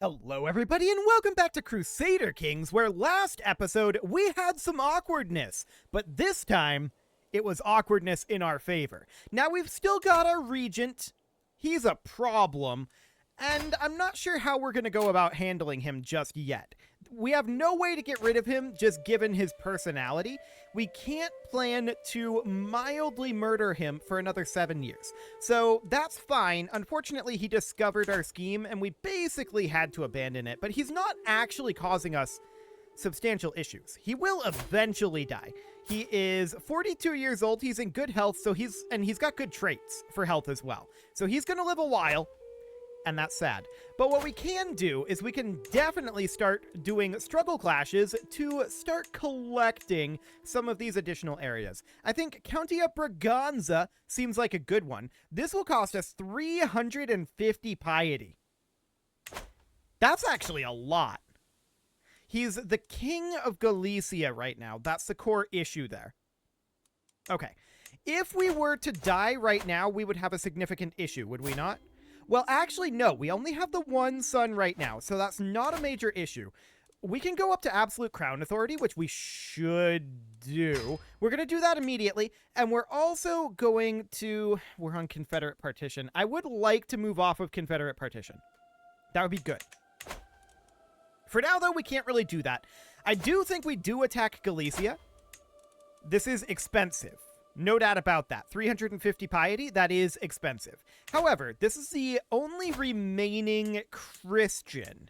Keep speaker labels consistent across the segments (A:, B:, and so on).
A: Hello everybody and welcome back to Crusader Kings, where last episode we had some awkwardness, but this time it was awkwardness in our favor. Now we've still got our regent, he's a problem, and I'm not sure how we're going to go about handling him just yet. We have no way to get rid of him just given his personality. We can't plan to mildly murder him for another 7 years. So that's fine. Unfortunately, he discovered our scheme and we basically had to abandon it, but he's not actually causing us substantial issues. He will eventually die. He is 42 years old. He's in good health, so he's got good traits for health as well. So he's going to live a while. And that's sad. But what we can do is we can definitely start doing struggle clashes to start collecting some of these additional areas. I think County of Braganza seems like a good one. This will cost us 350 piety. That's actually a lot. He's the king of Galicia right now. That's the core issue there. Okay. If we were to die right now, we would have a significant issue, would we not? Well, actually, no. We only have the one son right now, so that's not a major issue. We can go up to absolute crown authority, which we should do. We're going to do that immediately, and we're also going to... We're on Confederate partition. I would like to move off of Confederate partition. That would be good. For now, though, we can't really do that. I do think we do attack Galicia. This is expensive. No doubt about that. 350 piety, that is expensive. However, this is the only remaining Christian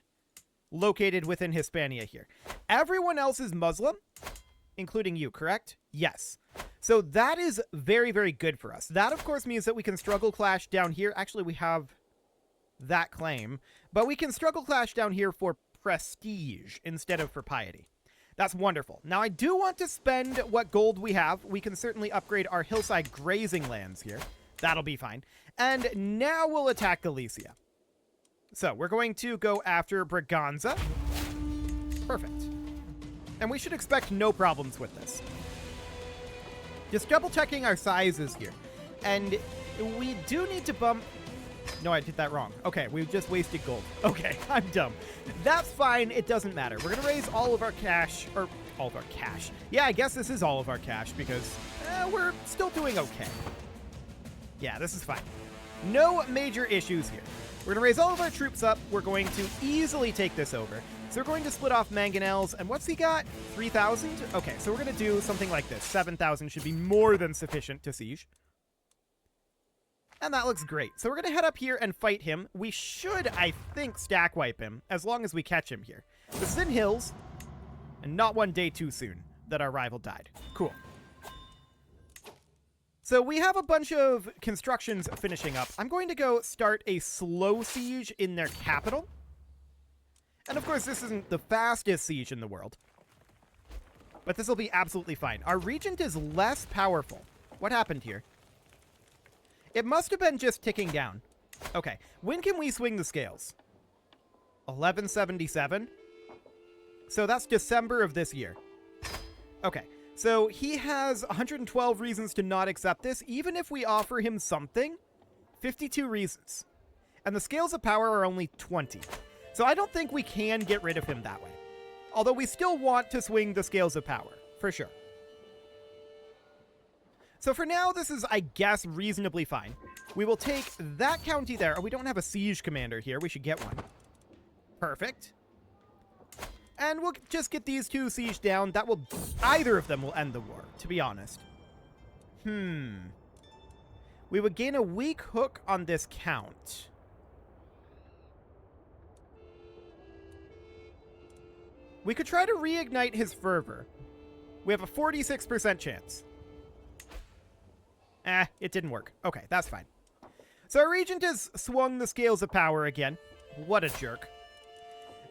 A: located within Hispania here. Everyone else is Muslim, including you, correct? Yes. So that is very, very good for us. That, of course, means that we can struggle clash down here. Actually, we have that claim. But we can struggle clash down here for prestige instead of for piety. That's wonderful. Now, I do want to spend what gold we have. We can certainly upgrade our hillside grazing lands here. That'll be fine. And now we'll attack Galicia. So, we're going to go after Braganza. Perfect. And we should expect no problems with this. Just double-checking our sizes here. And we do need to bump... No, I did that wrong. Okay, we've just wasted gold. Okay, I'm dumb. That's fine. It doesn't matter. We're going to raise all of our cash, or all of our cash. Yeah, I guess this is all of our cash because we're still doing okay. Yeah, this is fine. No major issues here. We're going to raise all of our troops up. We're going to easily take this over. So we're going to split off mangonels. And what's he got? 3,000? Okay, so we're going to do something like this. 7,000 should be more than sufficient to siege. And that looks great. So we're going to head up here and fight him. We should, I think, stack wipe him, as long as we catch him here. This is in hills, and not one day too soon that our rival died. Cool. So we have a bunch of constructions finishing up. I'm going to go start a slow siege in their capital. And of course, this isn't the fastest siege in the world. But this will be absolutely fine. Our regent is less powerful. What happened here? It must have been just ticking down. Okay, when can we swing the scales? 1177? So that's December of this year. Okay, so he has 112 reasons to not accept this, even if we offer him something. 52 reasons. And the scales of power are only 20. So I don't think we can get rid of him that way. Although we still want to swing the scales of power, for sure. So for now, this is, I guess, reasonably fine. We will take that county there. Oh, we don't have a siege commander here. We should get one. Perfect. And we'll just get these two siege down. That will... Either of them will end the war, to be honest. We would gain a weak hook on this count. We could try to reignite his fervor. We have a 46% chance. It didn't work. Okay, that's fine. So our regent has swung the scales of power again. What a jerk.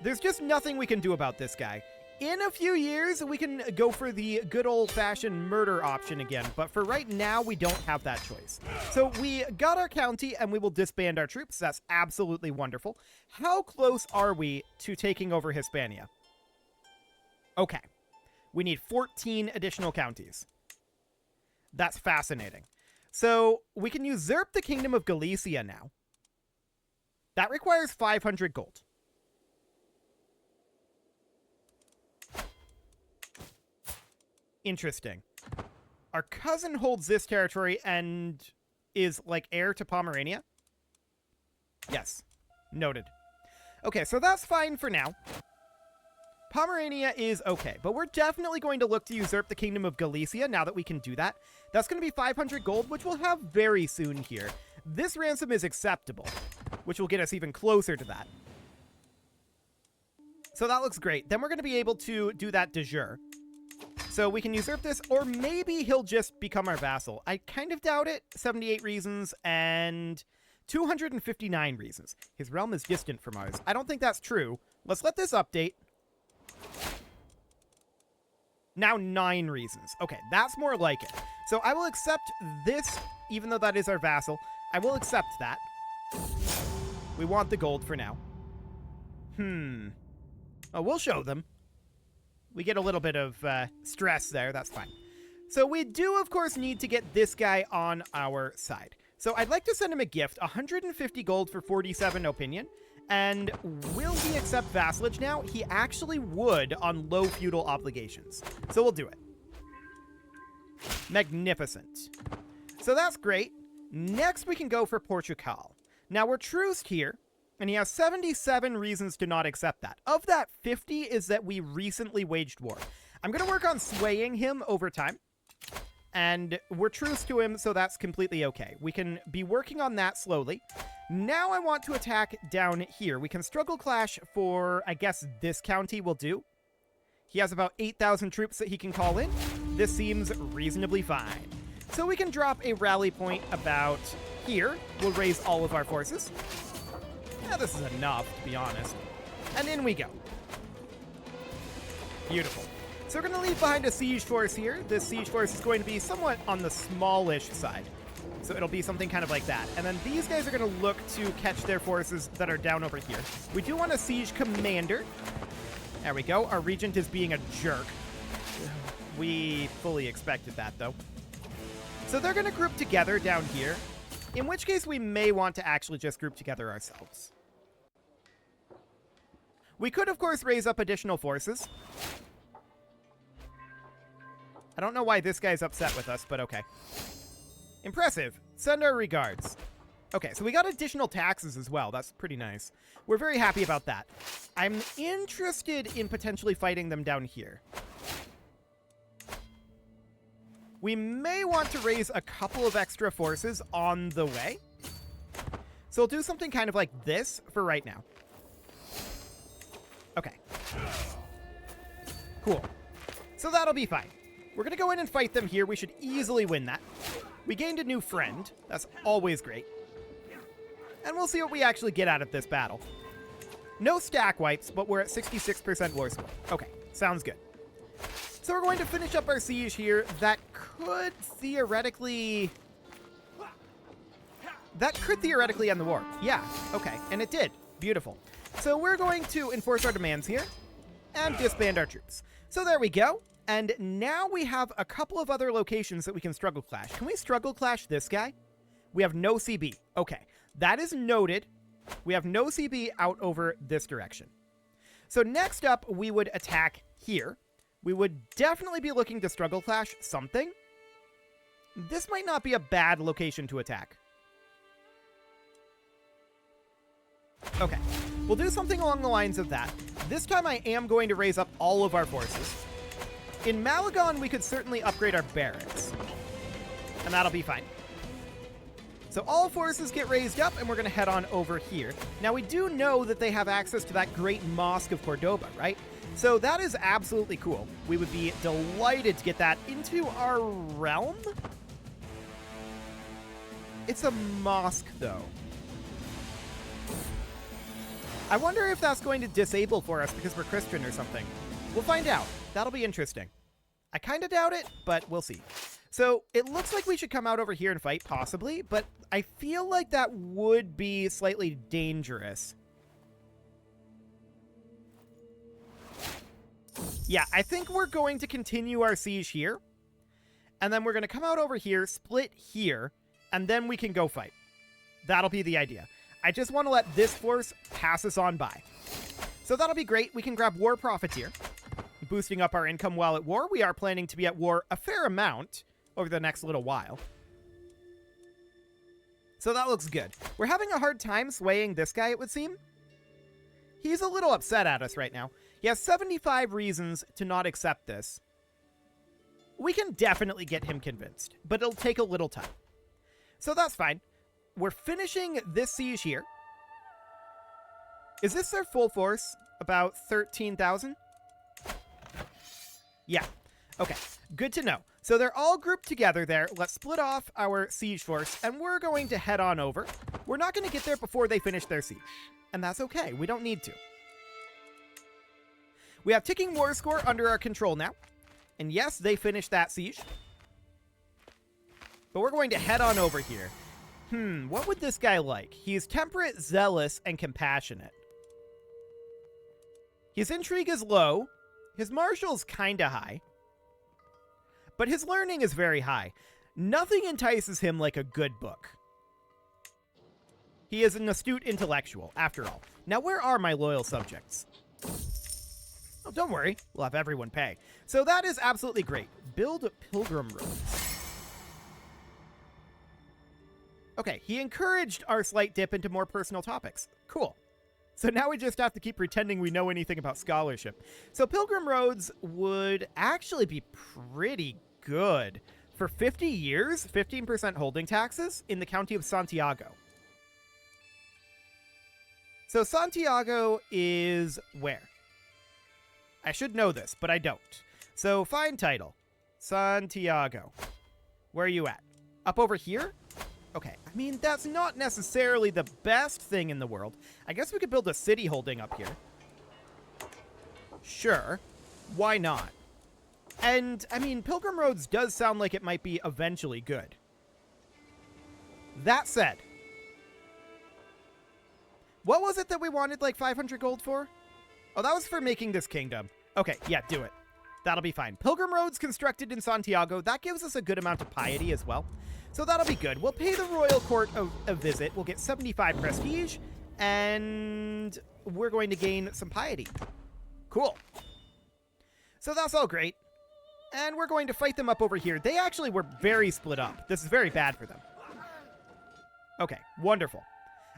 A: There's just nothing we can do about this guy. In a few years, we can go for the good old-fashioned murder option again, but for right now, we don't have that choice. So we got our county, and we will disband our troops. That's absolutely wonderful. How close are we to taking over Hispania? Okay. We need 14 additional counties. That's fascinating. So we can usurp the Kingdom of Galicia now. That requires 500 gold. Interesting. Our cousin holds this territory and is, like, heir to Pomerania? Yes. Noted. Okay, so that's fine for now. Pomerania is okay, but we're definitely going to look to usurp the Kingdom of Galicia now that we can do that. That's going to be 500 gold, which we'll have very soon here. This ransom is acceptable, which will get us even closer to that. So that looks great. Then we're going to be able to do that de jure. So we can usurp this, or maybe he'll just become our vassal. I kind of doubt it. 78 reasons and 259 reasons. His realm is distant from ours. I don't think that's true. Let's let this update. Now 9 reasons. Okay, that's more like it. So I will accept this, even though that is our vassal. I will accept that. We want the gold for now. Oh, we'll show them. We get a little bit of stress there. That's fine. So we do, of course, need to get this guy on our side. So I'd like to send him a gift. 150 gold for 47 opinion. And will he accept vassalage now? He actually would on low feudal obligations. So we'll do it. Magnificent. So that's great. Next, we can go for Portugal. Now, we're truced here, and he has 77 reasons to not accept that. Of that, 50 is that we recently waged war. I'm going to work on swaying him over time. And we're truced to him, so that's completely okay. We can be working on that slowly. Now I want to attack down here. We can struggle clash for, I guess, this county will do. He has about 8,000 troops that he can call in. This seems reasonably fine. So we can drop a rally point about here. We'll raise all of our forces. Yeah, this is enough, to be honest. And in we go. Beautiful. So we're going to leave behind a siege force here. This siege force is going to be somewhat on the smallish side. So it'll be something kind of like that. And then these guys are going to look to catch their forces that are down over here. We do want a siege commander. There we go. Our regent is being a jerk. We fully expected that, though. So they're going to group together down here, in which case we may want to actually just group together ourselves. We could, of course, raise up additional forces. I don't know why this guy's upset with us, but okay. Impressive. Send our regards. Okay, so we got additional taxes as well. That's pretty nice. We're very happy about that. I'm interested in potentially fighting them down here. We may want to raise a couple of extra forces on the way. So we'll do something kind of like this for right now. Okay. Cool. So that'll be fine. We're going to go in and fight them here. We should easily win that. We gained a new friend. That's always great. And we'll see what we actually get out of this battle. No stack wipes, but we're at 66% war score. Okay, sounds good. So we're going to finish up our siege here. That could theoretically end the war. Yeah, okay, and it did. Beautiful. So we're going to enforce our demands here and disband our troops. So there we go. And now we have a couple of other locations that we can struggle clash. Can we struggle clash this guy? We have no CB. Okay, that is noted. We have no CB out over this direction. So next up, we would attack here. We would definitely be looking to struggle clash something. This might not be a bad location to attack. Okay, we'll do something along the lines of that. This time I am going to raise up all of our forces. In Malagon, we could certainly upgrade our barracks. And that'll be fine. So all forces get raised up, and we're going to head on over here. Now, we do know that they have access to that great Mosque of Cordoba, right? So that is absolutely cool. We would be delighted to get that into our realm. It's a mosque, though. I wonder if that's going to disable for us because we're Christian or something. We'll find out. That'll be interesting. I kind of doubt it, but we'll see. So it looks like we should come out over here and fight, possibly, but I feel like that would be slightly dangerous. Yeah, I think we're going to continue our siege here, and then we're going to come out over here, split here, and then we can go fight. That'll be the idea. I just want to let this force pass us on by. So that'll be great. We can grab War Profiteer. boosting up our income while at war. We are planning to be at war a fair amount over the next little while. So that looks good. We're having a hard time swaying this guy, it would seem. He's a little upset at us right now. He has 75 reasons to not accept this. We can definitely get him convinced, but it'll take a little time. So that's fine. We're finishing this siege here. Is this their full force? About 13,000? Yeah. Okay. Good to know. So they're all grouped together there. Let's split off our siege force, and we're going to head on over. We're not going to get there before they finish their siege, and that's okay. We don't need to. We have ticking war score under our control now. And yes, they finished that siege. But we're going to head on over here. What would this guy like? He's temperate, zealous, and compassionate. His intrigue is low. His martial's kinda high. But his learning is very high. Nothing entices him like a good book. He is an astute intellectual, after all. Now, where are my loyal subjects? Oh, don't worry. We'll have everyone pay. So that is absolutely great. Build pilgrim roads. Okay, he encouraged our slight dip into more personal topics. Cool. So now we just have to keep pretending we know anything about scholarship. So pilgrim roads would actually be pretty good. For 50 years, 15% holding taxes in the county of Santiago. So Santiago is where? I should know this, but I don't. So find title. Santiago. Where are you at? Up over here? Okay, I mean, that's not necessarily the best thing in the world. I guess we could build a city holding up here. Sure. Why not? And, I mean, Pilgrim Roads does sound like it might be eventually good. That said, what was it that we wanted like 500 gold for? Oh, that was for making this kingdom. Okay, yeah, do it. That'll be fine. Pilgrim Roads constructed in Santiago. That gives us a good amount of piety as well. So that'll be good. We'll pay the royal court a visit. We'll get 75 prestige, and we're going to gain some piety. Cool. So that's all great. And we're going to fight them up over here. They actually were very split up. This is very bad for them. Okay, wonderful.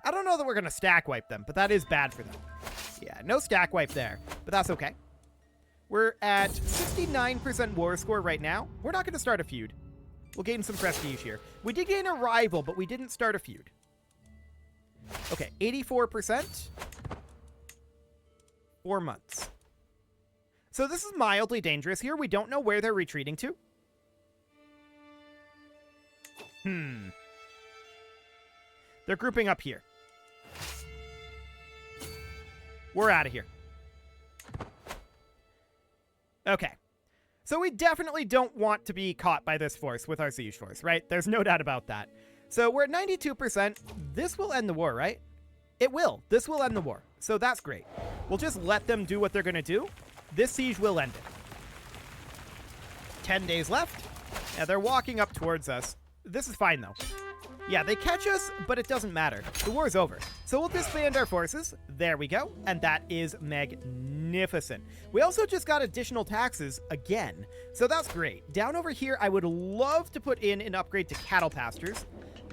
A: I don't know that we're going to stack wipe them, but that is bad for them. Yeah, no stack wipe there, but that's okay. We're at 69% war score right now. We're not going to start a feud. We'll gain some prestige here. We did gain a rival, but we didn't start a feud. Okay, 84%. 4 months. So this is mildly dangerous here. We don't know where they're retreating to. They're grouping up here. We're out of here. Okay. So we definitely don't want to be caught by this force with our siege force, right? There's no doubt about that. So we're at 92%. This will end the war, right? It will. This will end the war. So that's great. We'll just let them do what they're going to do. This siege will end it. 10 days left. Yeah, they're walking up towards us. This is fine, though. Yeah, they catch us, but it doesn't matter. The war's over. So we'll disband our forces. There we go. And that is magnificent. We also just got additional taxes again. So that's great. Down over here, I would love to put in an upgrade to cattle pastures.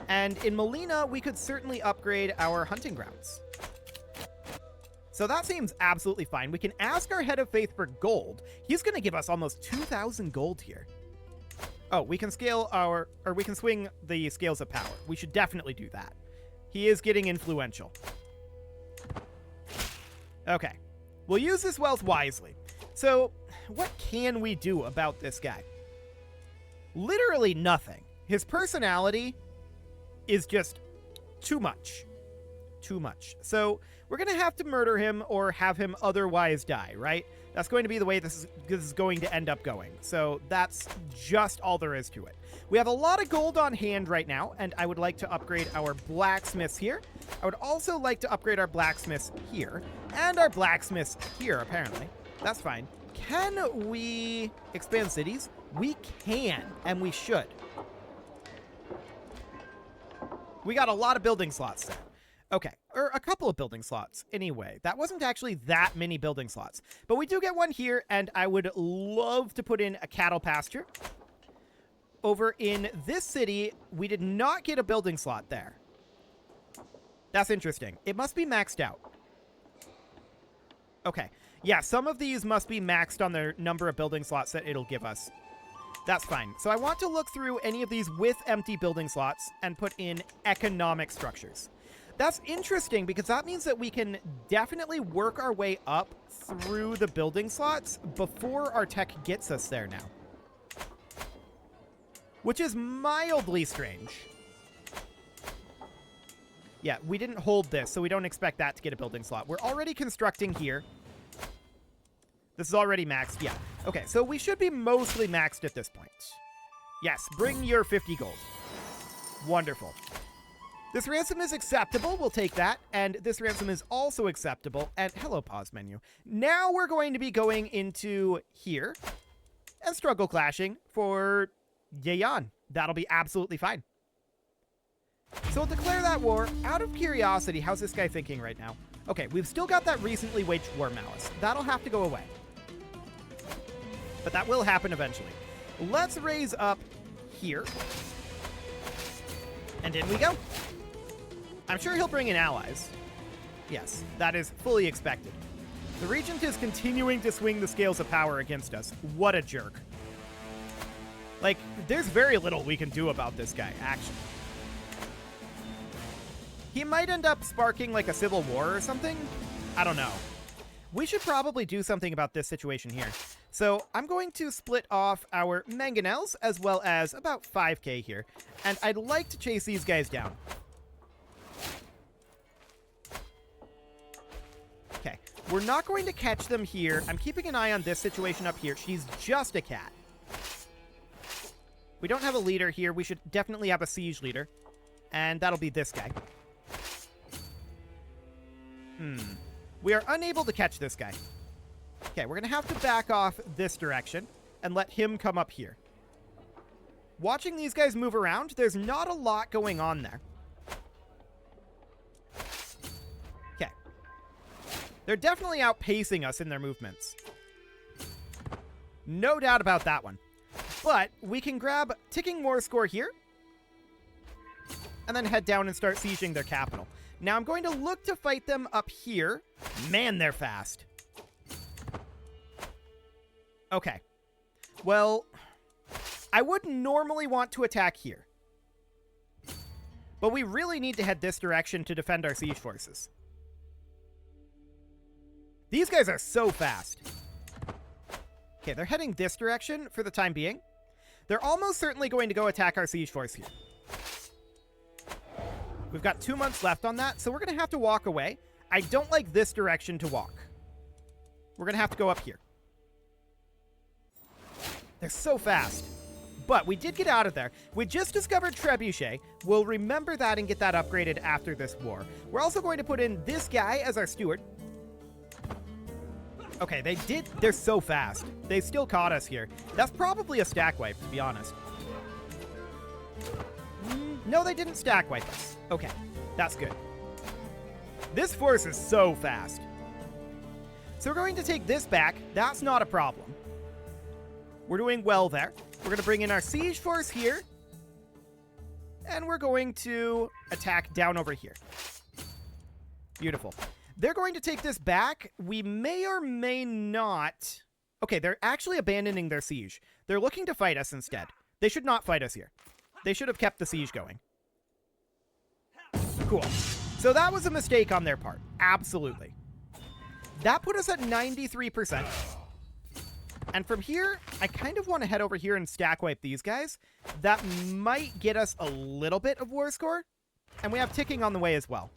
A: And in Molina, we could certainly upgrade our hunting grounds. So that seems absolutely fine. We can ask our head of faith for gold. He's going to give us almost 2,000 gold here. Oh, we can we can swing the scales of power. We should definitely do that. He is getting influential. Okay. We'll use this wealth wisely. So, what can we do about this guy? Literally nothing. His personality is just too much. Too much. So, we're going to have to murder him or have him otherwise die, right? That's going to be the way this is going to end up going. So that's just all there is to it. We have a lot of gold on hand right now, and I would like to upgrade our blacksmiths here. I would also like to upgrade our blacksmiths here, and our blacksmiths here, apparently. That's fine. Can we expand cities? We can, and we should. We got a lot of building slots there. Okay, or a couple of building slots anyway. That wasn't actually that many building slots. But we do get one here, and I would love to put in a cattle pasture. Over in this city, we did not get a building slot there. That's interesting. It must be maxed out. Okay. Yeah, some of these must be maxed on the number of building slots that it'll give us. That's fine. So I want to look through any of these with empty building slots and put in economic structures. That's interesting because that means that we can definitely work our way up through the building slots before our tech gets us there now. Which is mildly strange. Yeah, we didn't hold this, so we don't expect that to get a building slot. We're already constructing here. This is already maxed, yeah. Okay, so we should be mostly maxed at this point. Yes, bring your 50 gold. Wonderful. This ransom is acceptable, we'll take that. And this ransom is also acceptable. And hello, pause menu. Now we're going to be going into here and struggle clashing for Yeyan. That'll be absolutely fine. So we'll declare that war. Out of curiosity, how's this guy thinking right now? Okay, we've still got that recently waged war malice. That'll have to go away. But that will happen eventually. Let's raise up here. And in we go. I'm sure he'll bring in allies. Yes, that is fully expected. The Regent is continuing to swing the scales of power against us. What a jerk. Like, there's very little we can do about this guy, actually. He might end up sparking like a civil war or something. I don't know. We should probably do something about this situation here. So I'm going to split off our mangonels as well as about 5k here. And I'd like to chase these guys down. Okay, we're not going to catch them here. I'm keeping an eye on this situation up here. She's just a cat. We don't have a leader here. We should definitely have a siege leader. And that'll be this guy. We are unable to catch this guy. Okay, we're going to have to back off this direction and let him come up here. Watching these guys move around, there's not a lot going on there. Okay. They're definitely outpacing us in their movements. No doubt about that one. But we can grab ticking war score here and then head down and start sieging their capital. Now I'm going to look to fight them up here. Man, they're fast. Okay. Well, I would normally want to attack here. But we really need to head this direction to defend our siege forces. These guys are so fast. Okay, they're heading this direction for the time being. They're almost certainly going to go attack our siege force here. We've got 2 months left on that, so we're going to have to walk away. I don't like this direction to walk. We're going to have to go up here. They're so fast. But we did get out of there. We just discovered Trebuchet. We'll remember that and get that upgraded after this war. We're also going to put in this guy as our steward. Okay, they're so fast. They still caught us here. That's probably a stack wipe, to be honest. No, they didn't stack wipe us. Okay, that's good. This force is so fast. So we're going to take this back. That's not a problem. We're doing well there. We're going to bring in our siege force here. And we're going to attack down over here. Beautiful. They're going to take this back. We may or may not... Okay, they're actually abandoning their siege. They're looking to fight us instead. They should not fight us here. They should have kept the siege going. Cool. So that was a mistake on their part. Absolutely. That put us at 93%. And from here, I kind of want to head over here and stack wipe these guys. That might get us a little bit of war score. And we have ticking on the way as well.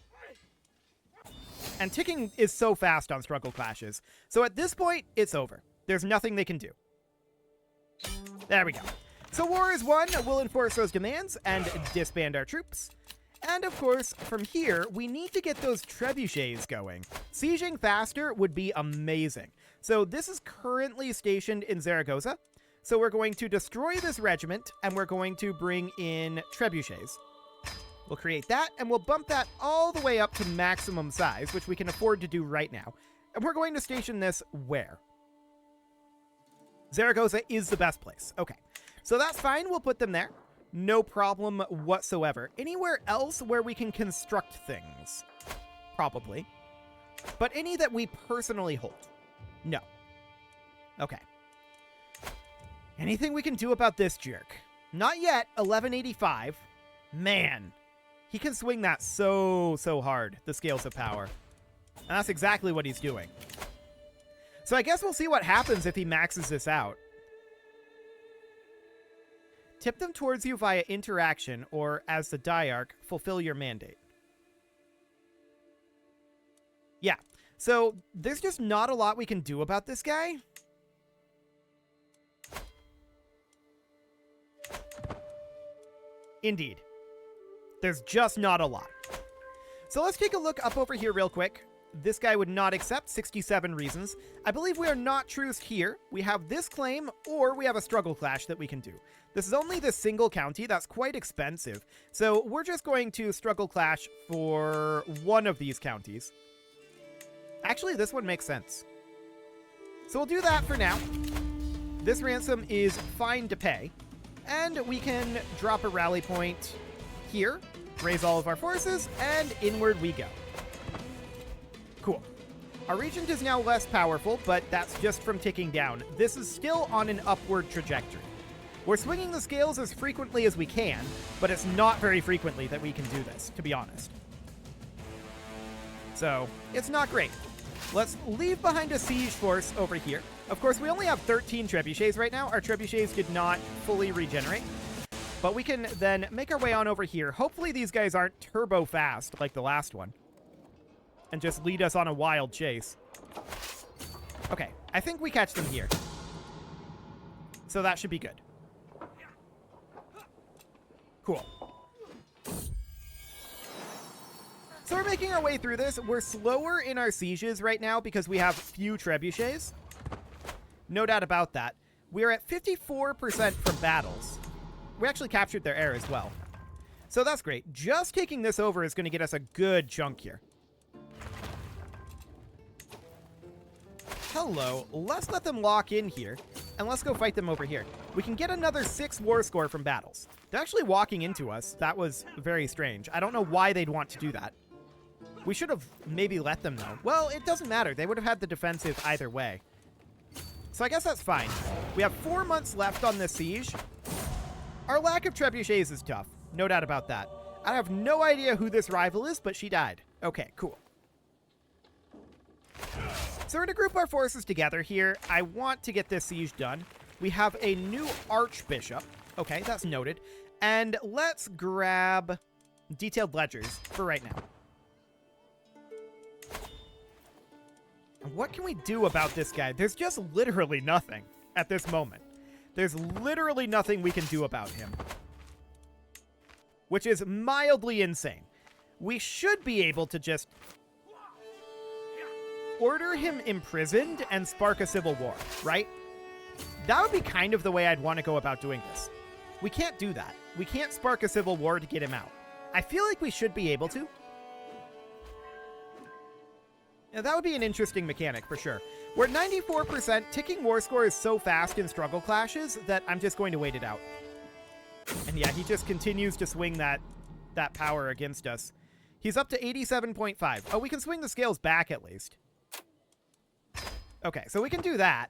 A: And ticking is so fast on struggle clashes. So at this point, it's over. There's nothing they can do. There we go. So war is won. We'll enforce those demands and disband our troops. And of course, from here, we need to get those trebuchets going. Sieging faster would be amazing. So this is currently stationed in Zaragoza. So we're going to destroy this regiment, and we're going to bring in trebuchets. We'll create that, and we'll bump that all the way up to maximum size, which we can afford to do right now. And we're going to station this where? Zaragoza is the best place. Okay, so that's fine. We'll put them there. No problem whatsoever. Anywhere else where we can construct things? Probably. But any that we personally hold? No. Okay. Anything we can do about this jerk? Not yet. 1185. Man. He can swing that so hard, the scales of power. And that's exactly what he's doing. So I guess we'll see what happens if he maxes this out. Tip them towards you via interaction, or as the diarch, fulfill your mandate. Yeah, so there's just not a lot we can do about this guy. Indeed. There's just not a lot. So let's take a look up over here real quick. This guy would not accept 67 reasons. I believe we are not truced here. We have this claim, or we have a struggle clash that we can do. This is only the single county. That's quite expensive. So we're just going to struggle clash for one of these counties. Actually, this one makes sense. So we'll do that for now. This ransom is fine to pay. And we can drop a rally point here, raise all of our forces, and inward we go. Cool. Our regent is now less powerful, but that's just from ticking down. This is still on an upward trajectory. We're swinging the scales as frequently as we can, but it's not very frequently that we can do this, to be honest. So, it's not great. Let's leave behind a siege force over here. Of course, we only have 13 trebuchets right now. Our trebuchets did not fully regenerate. But we can then make our way on over here. Hopefully these guys aren't turbo fast like the last one. And just lead us on a wild chase. Okay, I think we catch them here. So that should be good. Cool. So we're making our way through this. We're slower in our sieges right now because we have few trebuchets. No doubt about that. We're at 54% from battles. We actually captured their air as well. So that's great. Just taking this over is going to get us a good chunk here. Hello. Let's let them lock in here, and let's go fight them over here. We can get another 6 war score from battles. They're actually walking into us. That was very strange. I don't know why they'd want to do that. We should have maybe let them know. Well, it doesn't matter. They would have had the defensive either way. So I guess that's fine. We have 4 months left on this siege. Our lack of trebuchets is tough. No doubt about that. I have no idea who this rival is, but she died. Okay, cool. So we're going to group our forces together here. I want to get this siege done. We have a new archbishop. Okay, that's noted. And let's grab detailed ledgers for right now. And what can we do about this guy? There's just literally nothing at this moment. There's literally nothing we can do about him. Which is mildly insane. We should be able to just order him imprisoned and spark a civil war, right? That would be kind of the way I'd want to go about doing this. We can't do that. We can't spark a civil war to get him out. I feel like we should be able to. Now, that would be an interesting mechanic for sure. We're at 94%. Ticking war score is so fast in struggle clashes that I'm just going to wait it out. And yeah, he just continues to swing that power against us. He's up to 87.5. Oh, we can swing the scales back at least. Okay, so we can do that.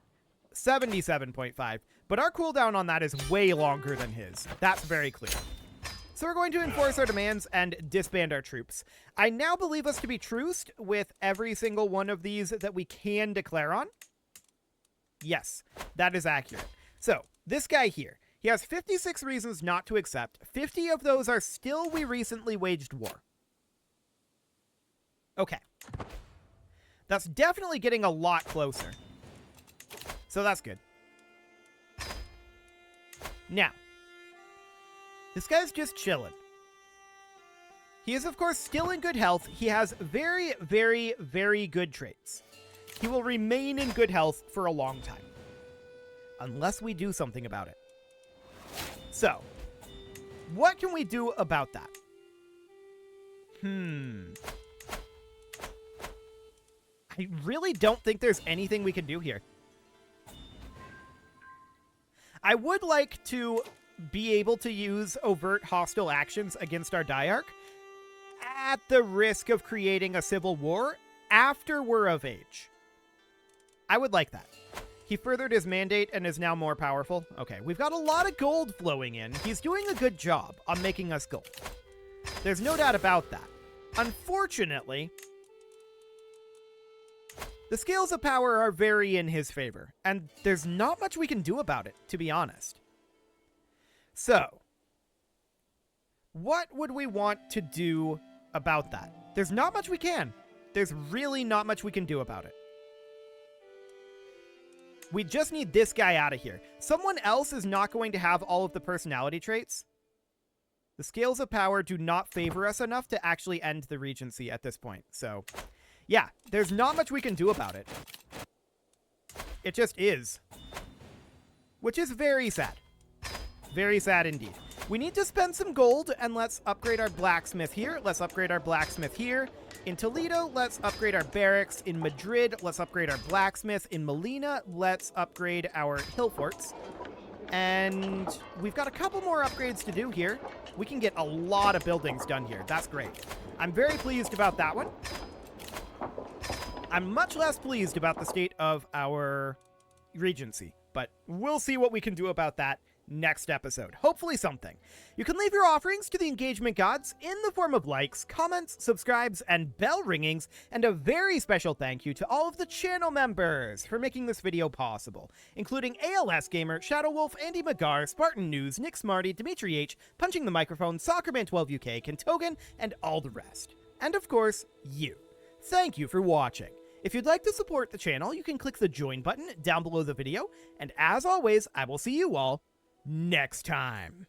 A: 77.5. But our cooldown on that is way longer than his. That's very clear. So we're going to enforce our demands and disband our troops. I now believe us to be truced with every single one of these that we can declare on. Yes, that is accurate. So, this guy here, he has 56 reasons not to accept. 50 of those are still we recently waged war. Okay. That's definitely getting a lot closer. So that's good. Now, this guy's just chilling. He is, of course, still in good health. He has very, very, very good traits. He will remain in good health for a long time. Unless we do something about it. So, what can we do about that? I really don't think there's anything we can do here. I would like to be able to use overt hostile actions against our Diarch at the risk of creating a civil war after we're of age. I would like that. He furthered his mandate and is now more powerful. Okay, we've got a lot of gold flowing in. He's doing a good job on making us gold. There's no doubt about that. Unfortunately, the scales of power are very in his favor, and there's not much we can do about it, to be honest. So, what would we want to do about that? There's not much we can. There's really not much we can do about it. We just need this guy out of here. Someone else is not going to have all of the personality traits. The scales of power do not favor us enough to actually end the Regency at this point. So, yeah, there's not much we can do about it. It just is. Which is very sad. Very sad indeed. We need to spend some gold, and let's upgrade our blacksmith here. Let's upgrade our blacksmith here. In Toledo, let's upgrade our barracks. In Madrid, let's upgrade our blacksmith. In Molina, let's upgrade our hill forts. And we've got a couple more upgrades to do here. We can get a lot of buildings done here. That's great. I'm very pleased about that one. I'm much less pleased about the state of our Regency, but we'll see what we can do about that next episode. Hopefully something. You can leave your offerings to the engagement gods in the form of likes, comments, subscribes, and bell ringings, and a very special thank you to all of the channel members for making this video possible, including ALS Gamer, Shadow Wolf, Andy McGar, Spartan News, Nick Smarty, Dimitri H, Punching the Microphone, Soccerman12UK, Kentogan, and all the rest. And of course, you. Thank you for watching. If you'd like to support the channel, you can click the join button down below the video, and as always, I will see you all next time.